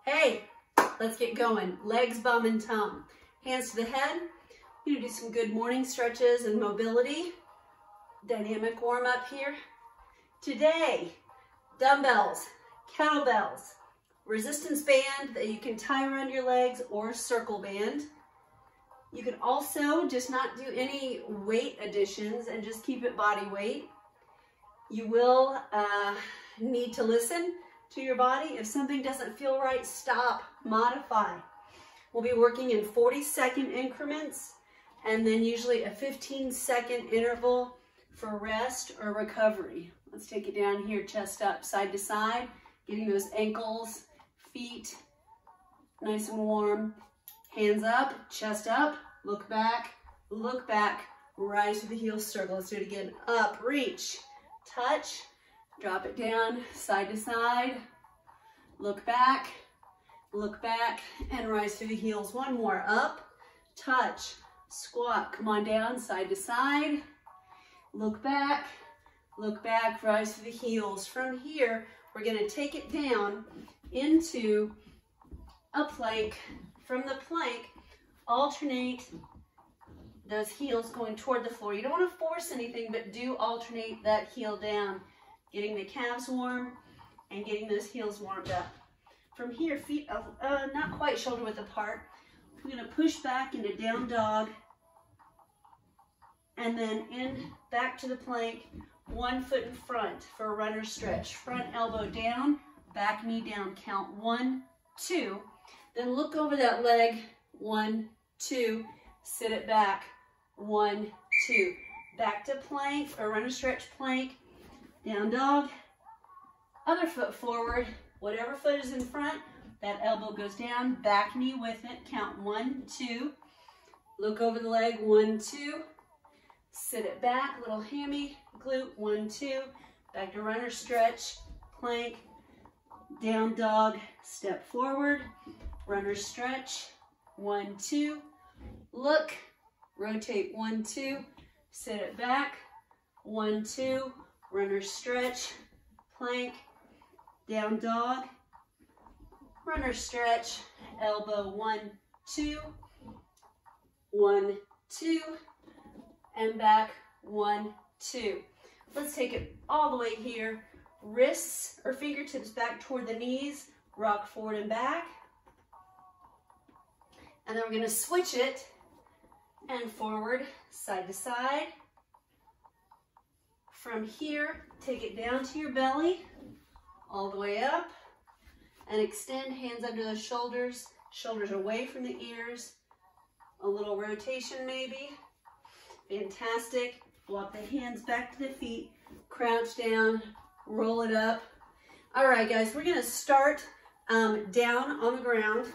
Hey, let's get going. Legs, bum, and tum. Hands to the head. You're gonna do some good morning stretches and mobility. Dynamic warm up here. Today, dumbbells, kettlebells, resistance band that you can tie around your legs or circle band. You can also just not do any weight additions and just keep it body weight. You will need to listen to your body. If something doesn't feel right, stop, modify. We'll be working in 40-second increments and then usually a 15-second interval for rest or recovery. Let's take it down here, chest up, side to side, getting those ankles, feet nice and warm. Hands up, chest up, look back, rise to the heel circle. Let's do it again. Up, reach, touch, drop it down, side to side, look back, and rise through the heels. One more. Up, touch, squat, come on down, side to side, look back, rise through the heels. From here, we're gonna take it down into a plank. From the plank, alternate those heels going toward the floor. You don't want to force anything, but do alternate that heel down, getting the calves warm and getting those heels warmed up. From here, feet not quite shoulder width apart. We're going to push back into down dog and then in back to the plank, 1 foot in front for a runner stretch. Front elbow down, back knee down. Count 1, 2. Then look over that leg, 1, 2, sit it back, 1, 2. Back to plank or runner stretch plank, down dog, other foot forward, whatever foot is in front, that elbow goes down, back knee with it, count 1, 2. Look over the leg, 1, 2. Sit it back, little hammy, glute, 1, 2. Back to runner stretch, plank, down dog, step forward, runner stretch, 1, 2, look, rotate, 1, 2, sit it back, 1, 2, runner stretch, plank, down dog, runner stretch, elbow, 1, 2, 1, 2, and back, 1, 2. Let's take it all the way here. Wrists or fingertips back toward the knees, rock forward and back. And then we're going to switch it and forward, side to side. From here, take it down to your belly, all the way up, and extend hands under the shoulders, shoulders away from the ears. A little rotation maybe. Fantastic. Walk the hands back to the feet, crouch down, roll it up. All right, guys, we're going to start down on the ground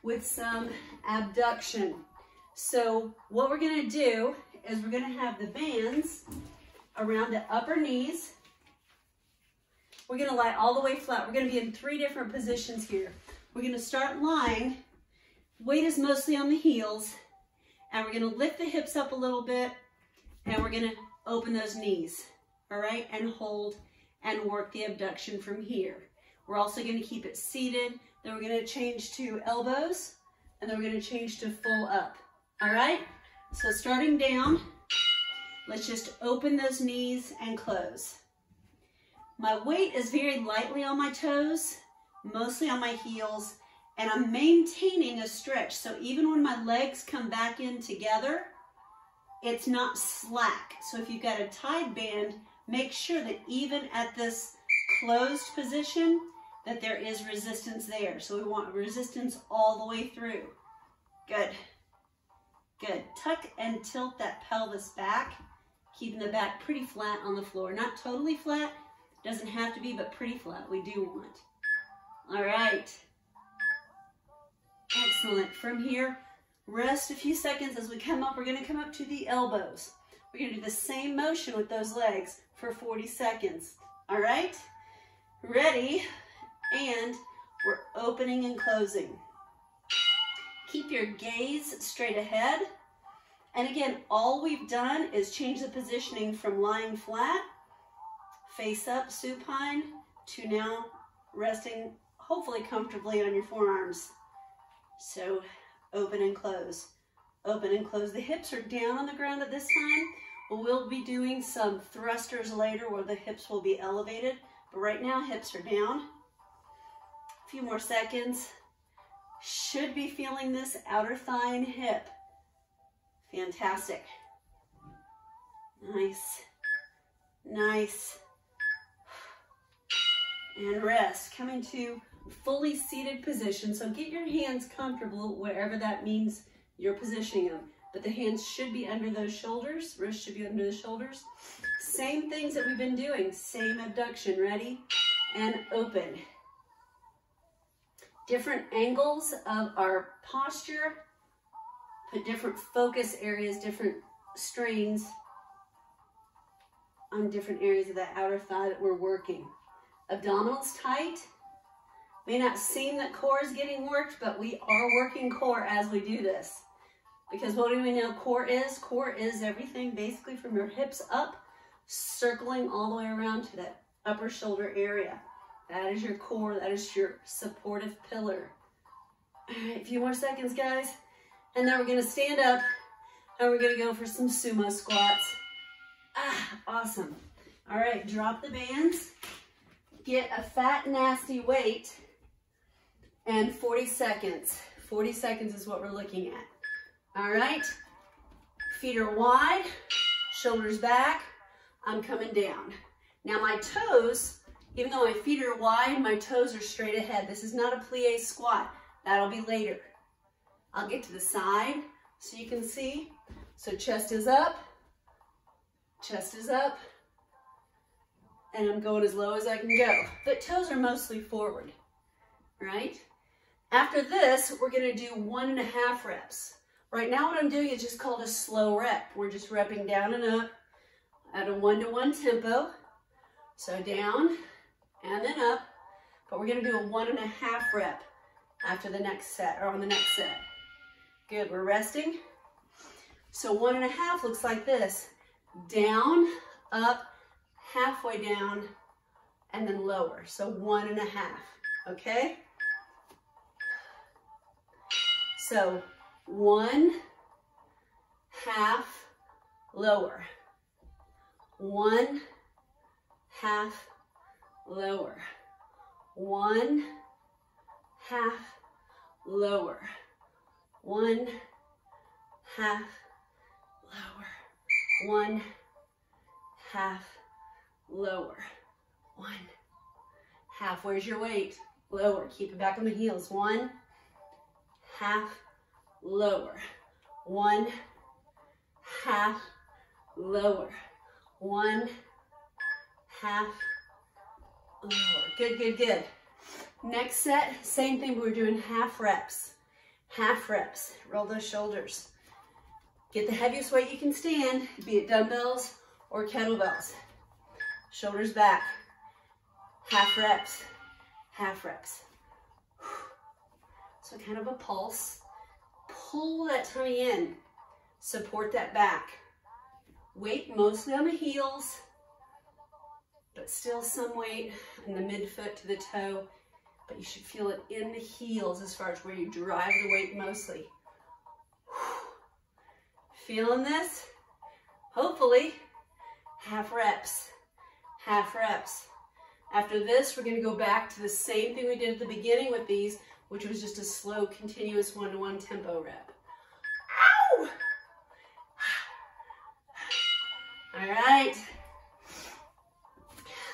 with some abduction. So what we're going to do is we're going to have the bands around the upper knees. We're going to lie all the way flat. We're going to be in 3 different positions here. We're going to start lying. Weight is mostly on the heels. And we're going to lift the hips up a little bit. And we're going to open those knees. All right? And hold and work the abduction from here. We're also going to keep it seated. Then we're going to change to elbows, and then we're going to change to full up. All right? So starting down, let's just open those knees and close. My weight is very lightly on my toes, mostly on my heels, and I'm maintaining a stretch. So even when my legs come back in together, it's not slack. So if you've got a tied band, make sure that even at this closed position, that there is resistance there. So we want resistance all the way through. Good. Good. Tuck and tilt that pelvis back, keeping the back pretty flat on the floor. Not totally flat, doesn't have to be, but pretty flat we do want. All right. Excellent. From here, rest a few seconds. As we come up, we're going to come up to the elbows. We're going to do the same motion with those legs for 40 seconds. All right? Ready? And we're opening and closing. Keep your gaze straight ahead. And again, all we've done is change the positioning from lying flat, face up, supine, to now resting hopefully comfortably on your forearms. So open and close. Open and close. The hips are down on the ground at this time. We'll be doing some thrusters later where the hips will be elevated. But right now, hips are down. A few more seconds. Should be feeling this outer thigh and hip. Fantastic. Nice. Nice. And rest. Come into fully seated position. So get your hands comfortable wherever that means you're positioning them. But the hands should be under those shoulders. Wrists should be under the shoulders. Same things that we've been doing. Same abduction. Ready? And open. Different angles of our posture. Put different focus areas, different strains on different areas of that outer thigh that we're working. Abdominals tight. May not seem that core is getting worked, but we are working core as we do this. Because what do we know core is? Core is everything basically from your hips up, circling all the way around to that upper shoulder area. That is your core. That is your supportive pillar. All right, a few more seconds, guys. And then we're going to stand up and we're going to go for some sumo squats. Awesome. All right, drop the bands. Get a fat, nasty weight. And 40 seconds. 40 seconds is what we're looking at. All right, feet are wide, shoulders back, I'm coming down. Now my toes, even though my feet are wide, my toes are straight ahead. This is not a plie squat, that'll be later. I'll get to the side so you can see. So chest is up, and I'm going as low as I can go. But toes are mostly forward, right? After this, we're gonna do 1.5 reps. Right now what I'm doing is just called a slow rep. We're just repping down and up at a 1-to-1 tempo. So down and then up, but we're gonna do a 1.5 rep after the next set, or on the next set. Good, we're resting. So 1.5 looks like this. Down, up, halfway down, and then lower. So 1.5, okay? So 1/2 lower, 1/2 lower, 1/2 lower, 1/2 lower, 1/2 lower, 1/2. Where's your weight? Lower. Keep it back on the heels. 1/2 lower, 1/2 lower, 1/2 lower. Good, good, good. Next set, same thing, but we're doing half reps. Half reps. Roll those shoulders. Get the heaviest weight you can stand, be it dumbbells or kettlebells. Shoulders back. Half reps. Half reps. So kind of a pulse. Pull that tummy in. Support that back. Weight mostly on the heels, but still some weight in the midfoot to the toe. But you should feel it in the heels as far as where you drive the weight mostly. Feeling this? Hopefully. Half reps. Half reps. After this, we're going to go back to the same thing we did at the beginning with these, which was just a slow, continuous 1-to-1 tempo rep. Ow! All right.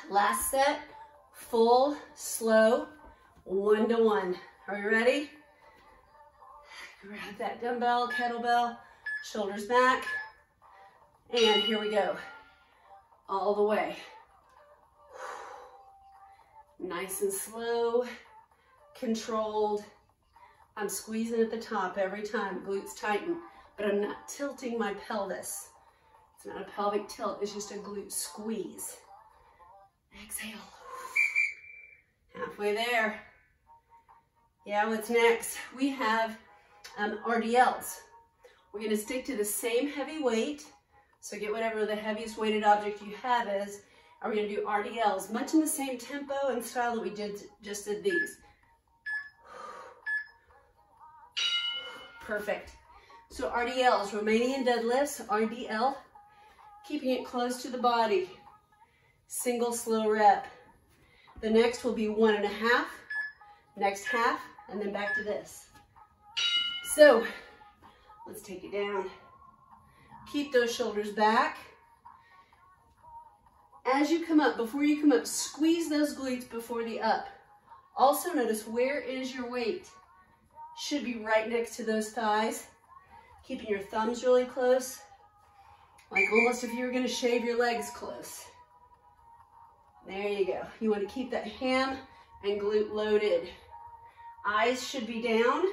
Last set, full, slow, 1-to-1. Are you ready? Grab that dumbbell, kettlebell, shoulders back, and here we go. All the way. Nice and slow, controlled. I'm squeezing at the top every time, glutes tighten, but I'm not tilting my pelvis. It's not a pelvic tilt, it's just a glute squeeze. Exhale. Halfway there. Yeah, what's next? We have Rdls. We're gonna stick to the same heavy weight. So get whatever the heaviest weighted object you have is, and we're gonna do Rdls, much in the same tempo and style that we just did these. Perfect. So RDLs, Romanian deadlifts, RDL, keeping it close to the body. Single slow rep. The next will be 1.5, next half, and then back to this. So let's take it down. Keep those shoulders back. As you come up, before you come up, squeeze those glutes before the up. Also notice, where is your weight? Should be right next to those thighs. Keeping your thumbs really close, like almost if you were gonna shave your legs close. There you go. You wanna keep that ham and glute loaded. Eyes should be down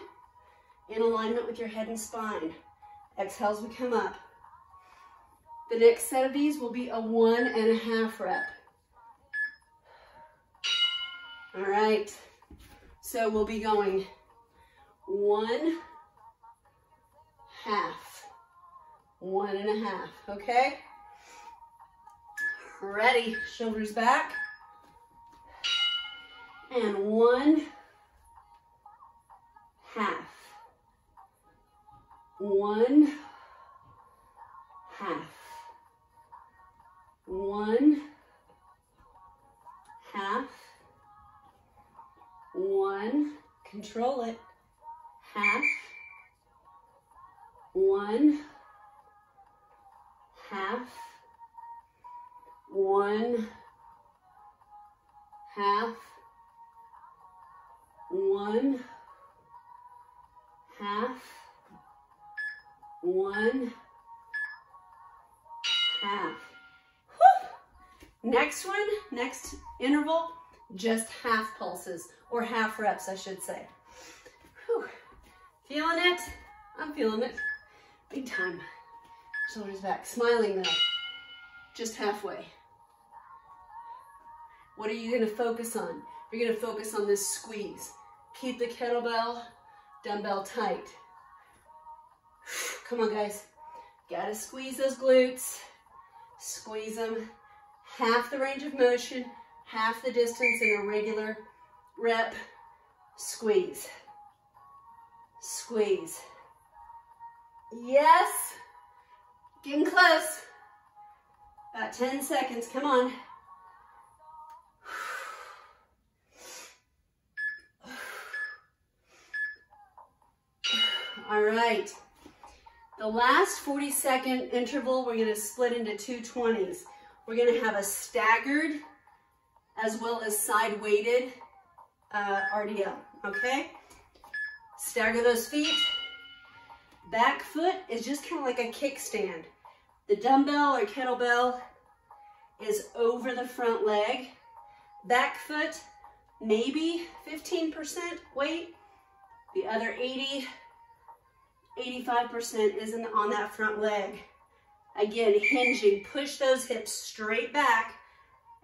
in alignment with your head and spine. Exhale as we come up. The next set of these will be a 1.5 rep. All right, so we'll be going 1.5, 1.5, okay? Ready, shoulders back. And 1.5, 1.5, 1.5, 1, control it, half, 1.5, 1.5, 1.5, 1.5. Next one, next interval, just half pulses, or half reps, I should say. Whew. Feeling it? I'm feeling it. Big time. Shoulders back, smiling though. Just halfway. What are you gonna focus on? You're gonna focus on this squeeze. Keep the kettlebell, dumbbell tight. Come on, guys. Gotta squeeze those glutes. Squeeze them. Half the range of motion, half the distance in a regular rep. Squeeze. Squeeze. Yes. Getting close. About 10 seconds. Come on. All right. The last 40-second interval, we're going to split into two 20s. We're going to have a staggered as well as side weighted RDL, okay? Stagger those feet. Back foot is just kind of like a kickstand. The dumbbell or kettlebell is over the front leg. Back foot, maybe 15% weight. The other 85% is on that front leg. Again, hinging, push those hips straight back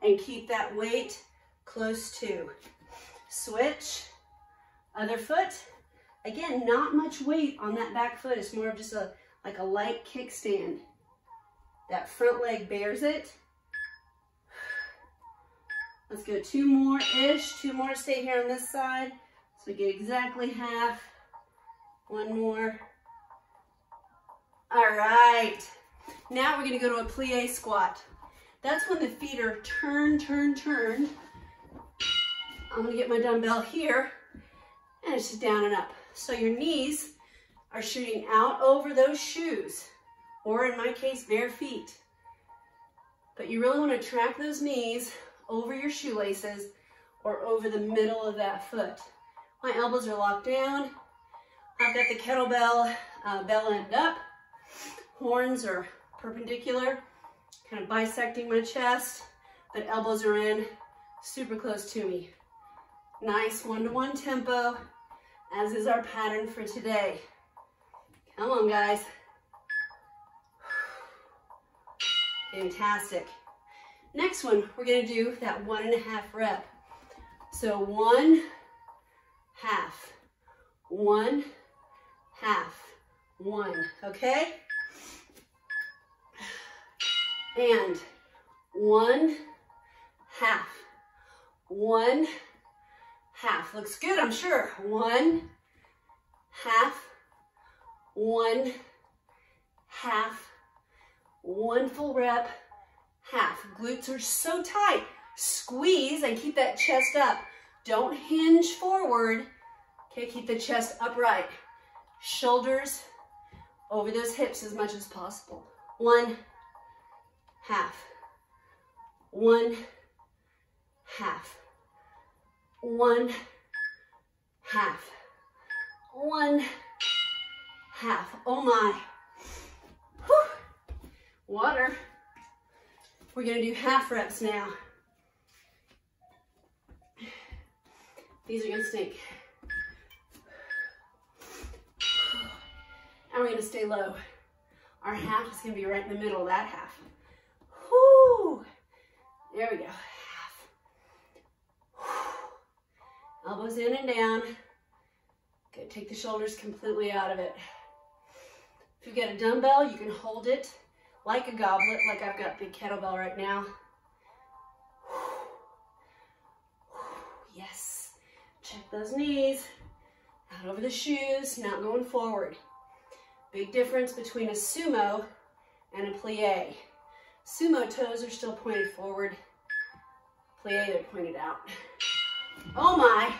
and keep that weight close to. Switch, other foot. Again, not much weight on that back foot. It's more of just like a light kickstand. That front leg bears it. Let's go 2 more-ish. 2 more to stay here on this side. So we get exactly half. 1 more. All right. Now we're going to go to a plie squat. That's when the feet are turned. I'm going to get my dumbbell here, and it's just down and up. So your knees are shooting out over those shoes, or in my case, bare feet. But you really want to track those knees over your shoelaces or over the middle of that foot. My elbows are locked down. I've got the kettlebell bell end up. Horns are perpendicular, kind of bisecting my chest, but elbows are in, super close to me. Nice 1-to-1 tempo, as is our pattern for today. Come on, guys. Fantastic. Next one, we're gonna do that 1.5 rep. So 1.5, 1.5, 1, okay? And 1.5, 1.5. Looks good, I'm sure. 1.5, 1, half, 1 full rep, half. Glutes are so tight. Squeeze and keep that chest up. Don't hinge forward. Okay, keep the chest upright. Shoulders over those hips as much as possible. 1, half, 1, half, 1, half, 1, half. Oh my. Whew. Water. We're gonna do half reps now. These are gonna stink. And we're gonna stay low. Our half is gonna be right in the middle of that half. Whoo! There we go. Half. Whew. Elbows in and down. Good. Take the shoulders completely out of it. If you've got a dumbbell, you can hold it like a goblet, like I've got big kettlebell right now. Yes. Check those knees. Out over the shoes, not going forward. Big difference between a sumo and a plie. Sumo toes are still pointed forward. Plie, they're pointed out. Oh my.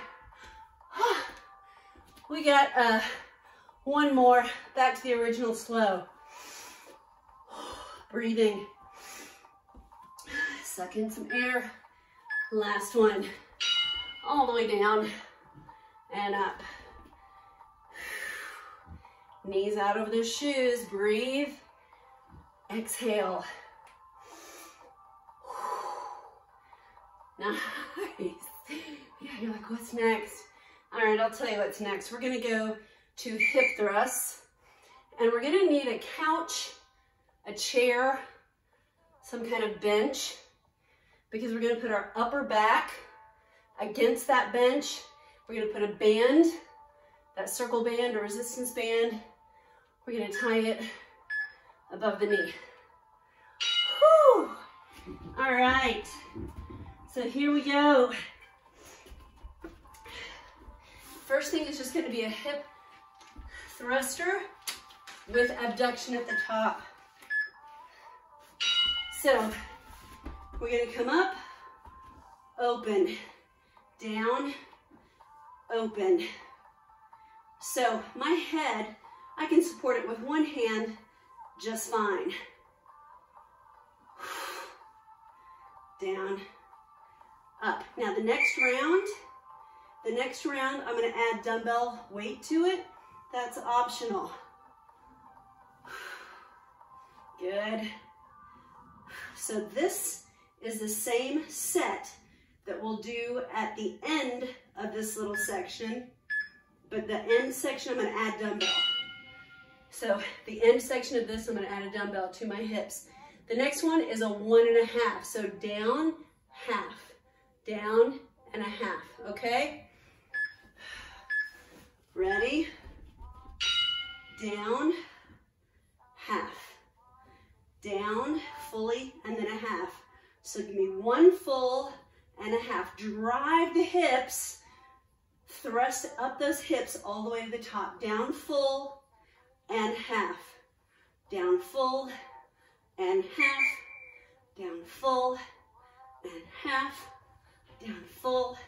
We got one more. Back to the original slow. Breathing. Suck in some air. Last one. All the way down and up. Knees out over those shoes. Breathe. Exhale. Nice. Yeah, you're like, what's next? All right, I'll tell you what's next. We're gonna go to hip thrusts, and we're gonna need a couch, a chair, some kind of bench, because we're gonna put our upper back against that bench. We're gonna put a band, that circle band or resistance band. We're gonna tie it above the knee. Whew. All right, so here we go. First thing is just gonna be a hip thruster with abduction at the top. So we're gonna come up, open, down, open. So my head, I can support it with one hand just fine. Down, up. Now the next round, I'm gonna add dumbbell weight to it. That's optional. Good. So this is the same set that we'll do at the end of this little section, but the end section I'm gonna add dumbbell. So the end section of this, I'm gonna add a dumbbell to my hips. The next one is a 1.5. So down, half, down and a half, okay? Ready? Down, half, down, fully, and then a half. So give me 1 full and a half. Drive the hips, thrust up those hips all the way to the top. Down full and half. Down full and half. Down full and half. Down full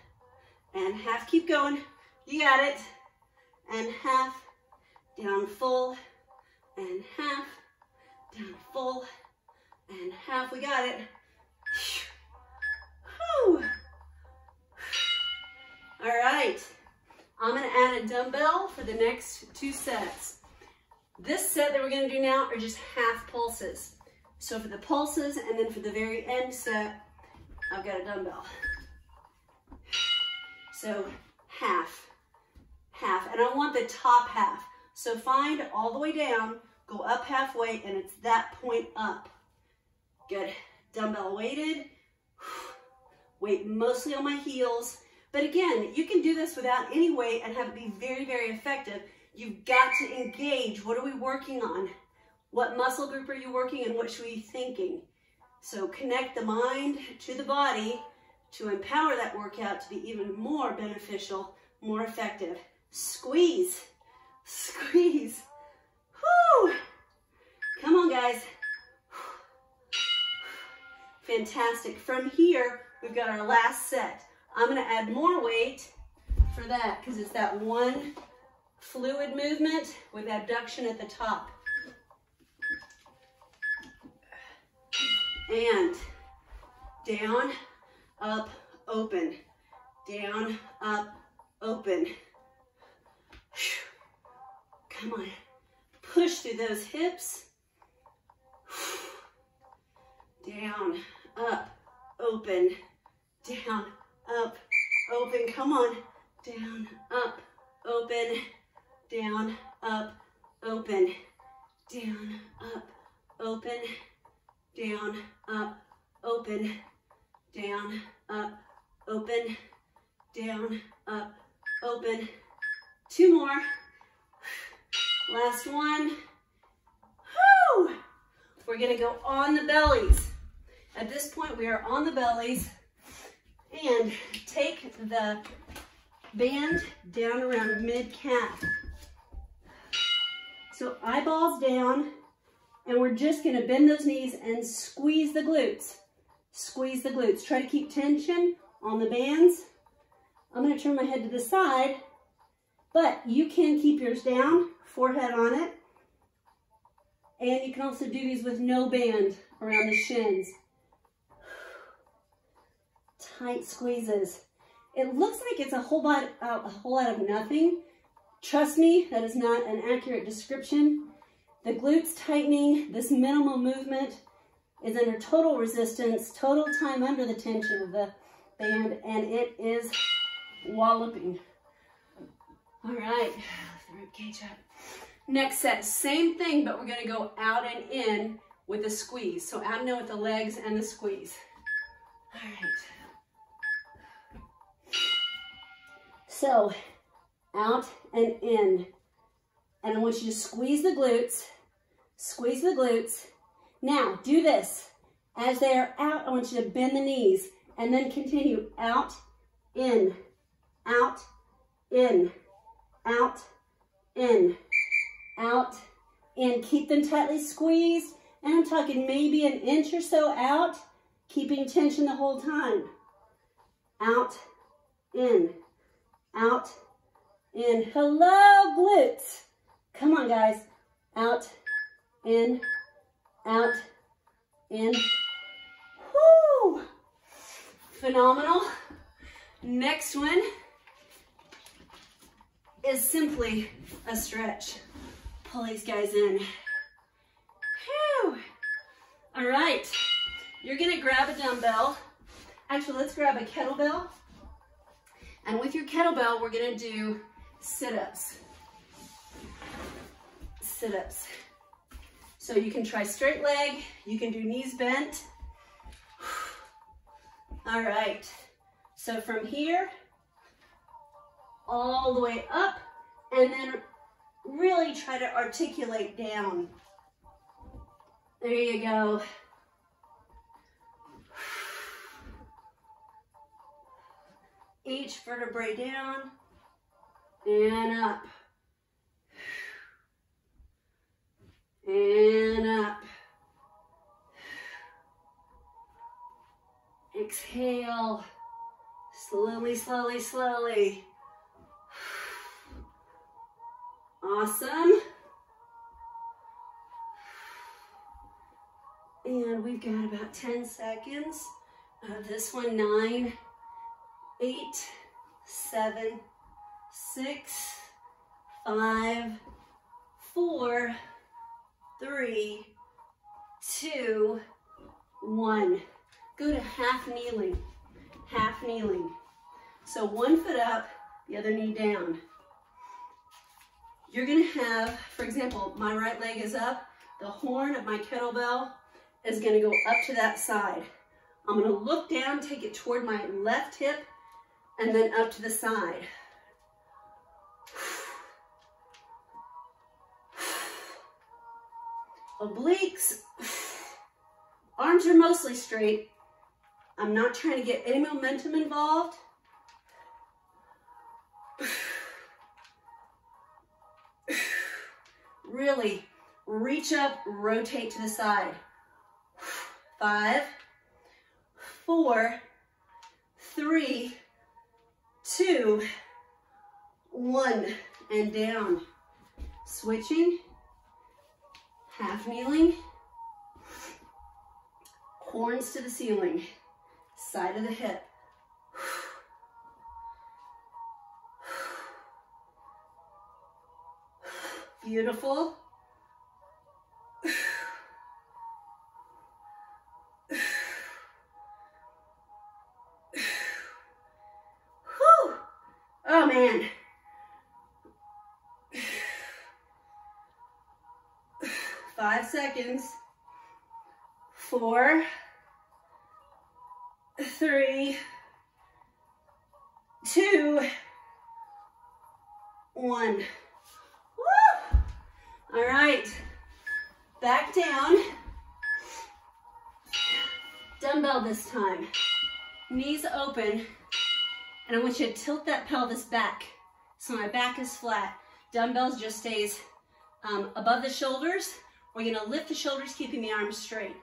and half. Keep going. You got it. And half. Down full and half. Down full and half. We got it. Whew. All right. I'm going to add a dumbbell for the next 2 sets. This set that we're going to do now are just half pulses. So for the pulses and then for the very end set, I've got a dumbbell. So half, half, and I want the top half. So find all the way down, go up halfway, and it's that point up. Good. Dumbbell weighted. Weight mostly on my heels. But again, you can do this without any weight and have it be very, very effective. You've got to engage. What are we working on? What muscle group are you working and what should we be thinking? So connect the mind to the body to empower that workout to be even more beneficial, more effective. Squeeze, squeeze, Woo! Come on, guys. Fantastic. From here, we've got our last set. I'm going to add more weight for that because it's that one fluid movement with abduction at the top. And down, up, open. Down, up, open. Come on. Push through those hips. Down, up, open. Down, up, open. Come on. Down, up, open. Down, up, open. Down, up, open. Down, up, open. Down, up, open. Down, up, open. Two more. Last one. Woo! We're gonna go on the bellies. At this point, we are on the bellies, and take the band down around mid-calf. So eyeballs down, and we're just gonna bend those knees and squeeze the glutes. Squeeze the glutes. Try to keep tension on the bands. I'm gonna turn my head to the side, but you can keep yours down, forehead on it. And you can also do these with no band around the shins. Tight squeezes. It looks like it's a whole lot of nothing. Trust me, that is not an accurate description. The glutes tightening, this minimal movement is under total resistance, total time under the tension of the band, and it is walloping. All right, lift the rib cage up. Next set, same thing, but we're gonna go out and in with a squeeze. So out and in with the legs and the squeeze. All right. So out and in. And I want you to squeeze the glutes. Squeeze the glutes. Now do this. As they are out, I want you to bend the knees and then continue out, in, out, in, out, in, out, in. Keep them tightly squeezed. And I'm talking maybe an inch or so out, keeping tension the whole time. Out, in, out, in. Hello, glutes. Come on, guys. Out, in, out, in. Woo! Phenomenal. Next one is simply a stretch. Pull these guys in. Whew. All right. You're going to grab a dumbbell. Actually, let's grab a kettlebell. And with your kettlebell, we're going to do sit-ups. Sit-ups. So you can try straight leg. You can do knees bent. All right. So from here, all the way up, and then really try to articulate down. There you go. Each vertebrae down and up. And up. Exhale. Slowly, slowly, slowly. Awesome. And we've got about 10 seconds of this one. 9, 8, 7, 6, 5, 4, 3, 2, 1. Go to half kneeling. Half kneeling. So one foot up, the other knee down. You're gonna have, for example, my right leg is up, the horn of my kettlebell is gonna go up to that side. I'm gonna look down, take it toward my left hip, and then up to the side. Obliques. Arms are mostly straight. I'm not trying to get any momentum involved. Really Reach up, rotate to the side. 5, 4, 3, 2, 1, and down. Switching, half kneeling, horns to the ceiling, side of the hip. Beautiful. Oh man. 5 seconds. 4, 3, 2, 1. Woo! All right. Back down. Dumbbell this time. Knees open. And I want you to tilt that pelvis back. So my back is flat. Dumbbells just stays above the shoulders. We're gonna lift the shoulders, keeping the arms straight.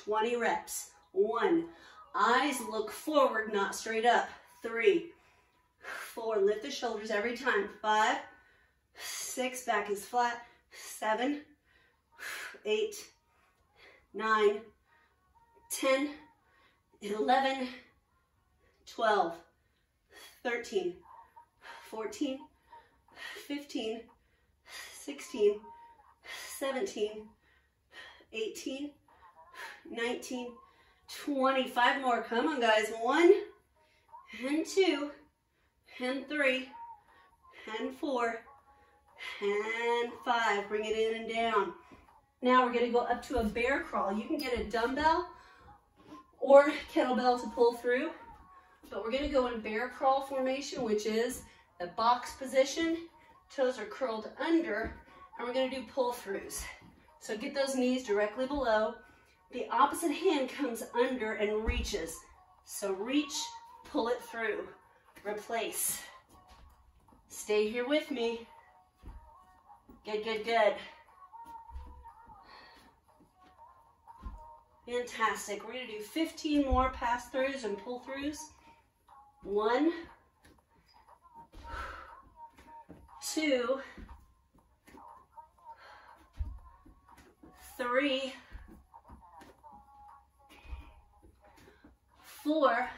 20 reps. 1. Eyes look forward, not straight up. 3, 4, lift the shoulders every time. 5, 6, back is flat. 7, 8, 9, 10, 11, 12, 13, 14, 15, 16, 17, 18, 19, 20. 5 more. Come on, guys. 1, and 2, and 3, and 4, and 5. Bring it in and down. Now we're going to go up to a bear crawl. You can get a dumbbell or kettlebell to pull through, but we're going to go in bear crawl formation, which is the box position. Toes are curled under, and we're going to do pull throughs. So get those knees directly below. The opposite hand comes under and reaches. So reach, pull it through, replace. Stay here with me. Good, good, good. Fantastic. We're going to do 15 more pass-throughs and pull-throughs. 1, 2, 3, 4,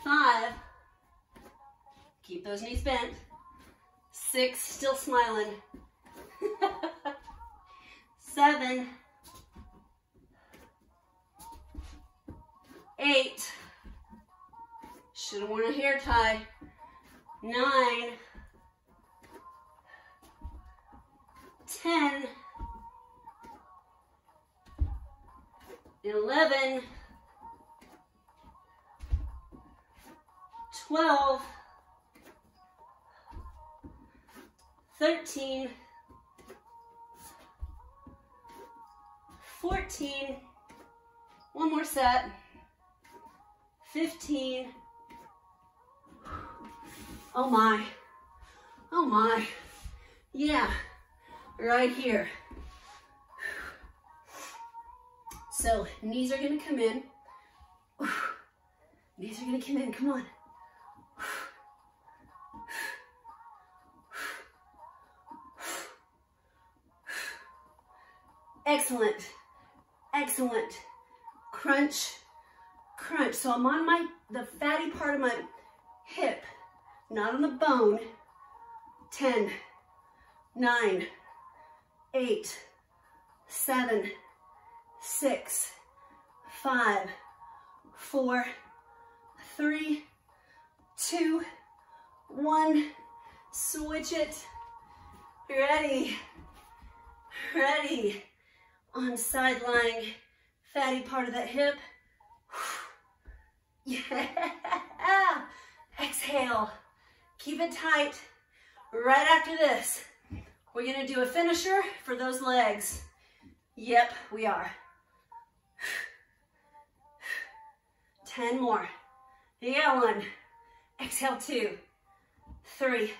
5, keep those knees bent. 6, still smiling. 7, 8, should have worn a hair tie. 9, 10, 11, 12, 13, 14, one more set, 15, oh my, yeah, right here. So knees are gonna come in, knees are gonna come in, come on. Excellent, excellent. Crunch, crunch. So I'm on the fatty part of my hip, not on the bone. 10, 9, 8, 7, 6, 5, 4, 3, 2, 1. Switch it. Ready, ready. On side lying, fatty part of that hip. Yeah. Exhale. Keep it tight. Right after this, we're gonna do a finisher for those legs. Yep, we are. 10 more. Yeah, 1. Exhale, 2. 3,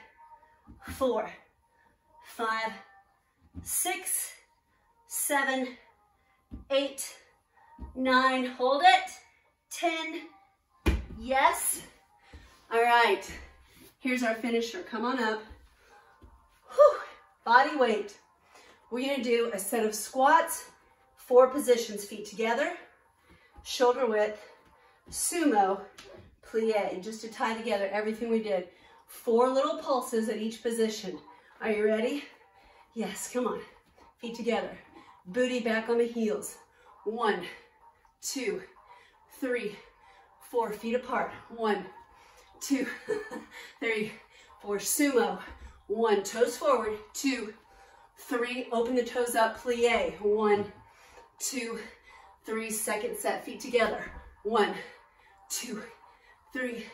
4, 5, 6, 7, 8, 9, hold it, 10, yes. All right, here's our finisher. Come on up. Whew. Body weight. We're gonna do a set of squats, 4 positions, feet together, shoulder width, sumo, plie, just to tie together everything we did. 4 little pulses at each position. Are you ready? Yes, come on. Feet together, booty back on the heels. 1, 2, 3, 4, feet apart. 1, 2, 3, 4, sumo. 1, toes forward. 2, 3, open the toes up, plie. 1, 2, 3, second set, feet together. 1, 2, 3,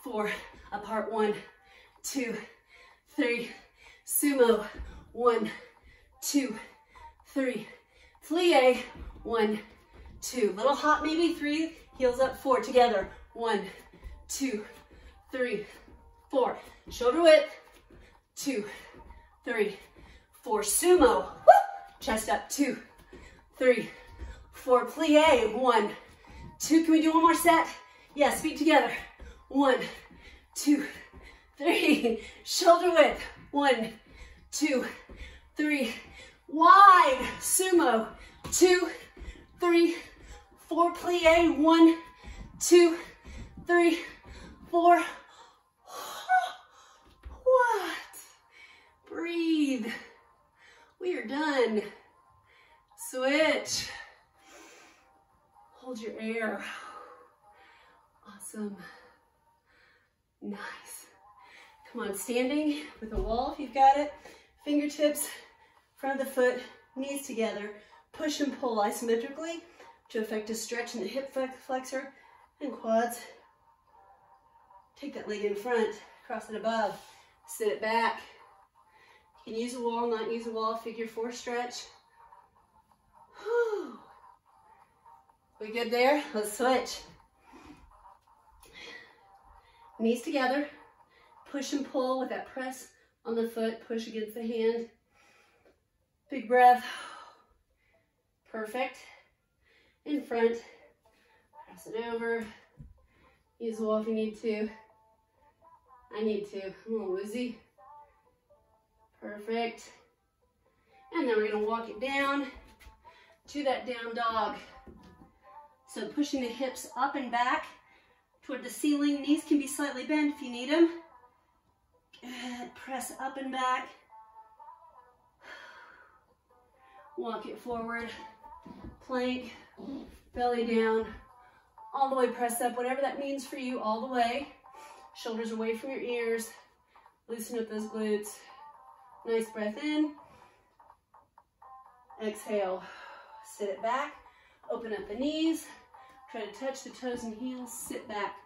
4, apart. 1, 2, 3, sumo. 1, 2, 3, plie. 1, 2, little hop maybe. 3, heels up. 4, together. 1, 2, 3, 4, shoulder width. 2, 3, 4, sumo. Woo! Chest up. 2, 3, 4, plie. 1, 2, can we do one more set? Yes, feet together. 1, 2, 3, shoulder width. 1, 2, 3, wide, sumo. 2, 3, 4, plie. 1, 2, 3, 4. What? Breathe. We are done. Switch. Hold your air. Awesome. Nice. Come on, standing with a wall if you've got it. Fingertips, front of the foot, knees together. Push and pull isometrically to effect a stretch in the hip flexor and quads. Take that leg in front, cross it above, sit it back. You can use a wall, not use a wall, figure 4 stretch. Whew. We good there? Let's switch. Knees together, push and pull with that press on the foot, push against the hand. Big breath. Perfect. In front, press it over. Use the wall if you need to. I need to. I'm a little woozy. Perfect. And then we're going to walk it down to that down dog. So pushing the hips up and back toward the ceiling. Knees can be slightly bent if you need them. Good. Press up and back. Walk it forward. Plank. Belly down. All the way press up. Whatever that means for you, all the way. Shoulders away from your ears. Loosen up those glutes. Nice breath in. Exhale. Sit it back. Open up the knees. Try to touch the toes and heels. Sit back.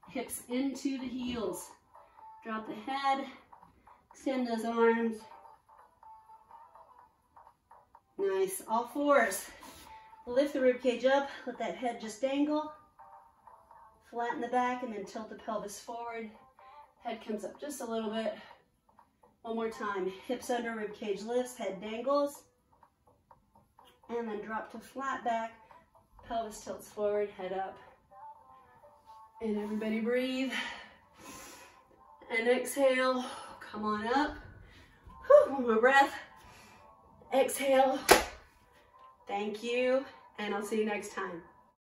Hips into the heels. Drop the head. Extend those arms. Nice. All 4s. Lift the rib cage up. Let that head just dangle. Flatten the back and then tilt the pelvis forward. Head comes up just a little bit. One more time. Hips under, rib cage lifts, head dangles. And then drop to flat back. Pelvis tilts forward, head up. And everybody breathe. And exhale. Come on up. Whew, one more breath. Exhale. Thank you. And I'll see you next time.